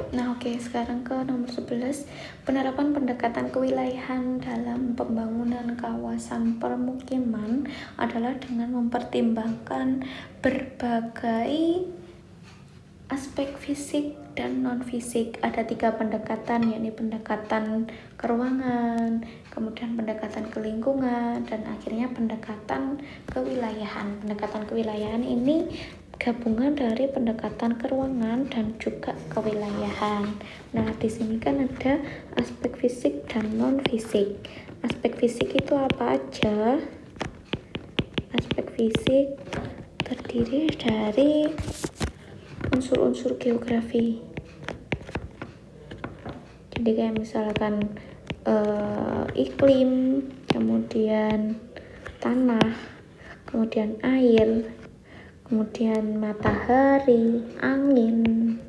Nah, oke, sekarang ke nomor 11, penerapan pendekatan kewilayahan dalam pembangunan kawasan permukiman adalah dengan mempertimbangkan berbagai aspek fisik dan non-fisik. Ada 3 pendekatan, yakni pendekatan keruangan, kemudian pendekatan ke lingkungan, dan akhirnya pendekatan kewilayahan. Pendekatan kewilayahan ini gabungan dari pendekatan keruangan dan juga kewilayahan. Nah, di sini kan ada aspek fisik dan non-fisik. Aspek fisik itu apa aja? Aspek fisik terdiri dari unsur-unsur geografi. Jadi kayak misalkan iklim, kemudian tanah, kemudian air, kemudian matahari, angin,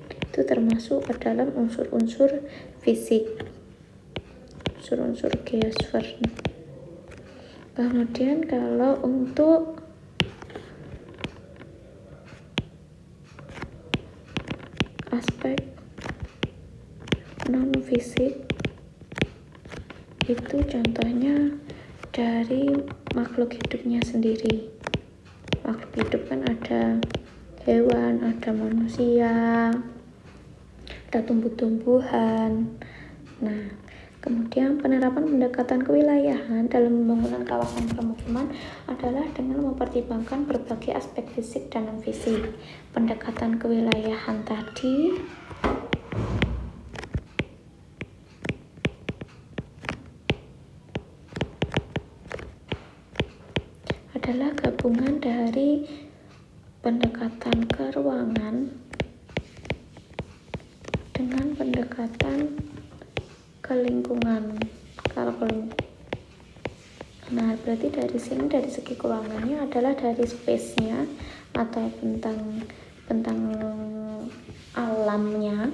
itu termasuk ke dalam unsur-unsur fisik, unsur-unsur geosfer. Kemudian kalau untuk aspek non-fisik itu contohnya dari makhluk hidupnya sendiri. Makhluk hidup kan ada hewan, ada manusia, ada tumbuh-tumbuhan. Nah, kemudian penerapan pendekatan kewilayahan dalam pembangunan kawasan permukiman adalah dengan mempertimbangkan berbagai aspek fisik dan non-fisik. Pendekatan kewilayahan tadi adalah gabungan dari pendekatan keruangan dengan pendekatan ke lingkungan. Nah, berarti dari sini dari segi keuangannya adalah dari space-nya atau bentang alamnya,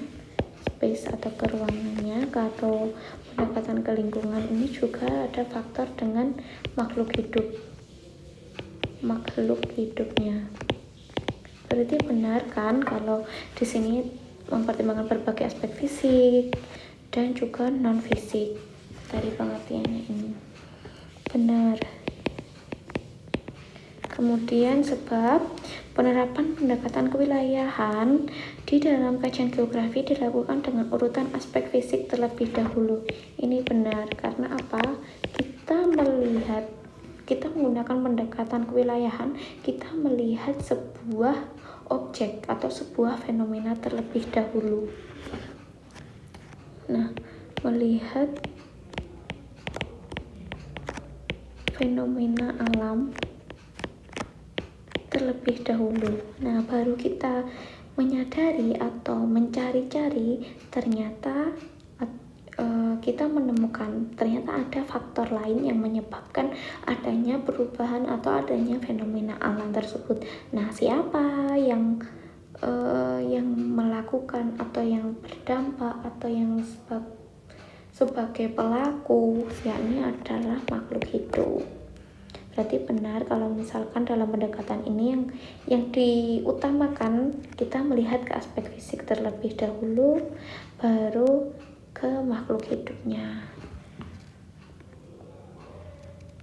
space atau keruangannya, atau pendekatan ke lingkungan ini juga ada faktor dengan makhluk hidupnya. Berarti benar kan kalau di sini mempertimbangkan berbagai aspek fisik dan juga non fisik dari pengertiannya ini. Benar. Kemudian sebab penerapan pendekatan kewilayahan di dalam kajian geografi dilakukan dengan urutan aspek fisik terlebih dahulu. Ini benar karena apa? Kita menggunakan pendekatan kewilayahan, kita melihat sebuah objek atau sebuah fenomena terlebih dahulu. Nah, melihat fenomena alam terlebih dahulu. Nah, baru kita menyadari atau mencari-cari, ternyata kita menemukan ternyata ada faktor lain yang menyebabkan adanya perubahan atau adanya fenomena alam tersebut. Nah, siapa yang melakukan atau yang berdampak atau yang sebagai pelaku, yakni adalah makhluk hidup. Berarti benar kalau misalkan dalam pendekatan ini yang diutamakan kita melihat ke aspek fisik terlebih dahulu, baru ke makhluk hidupnya.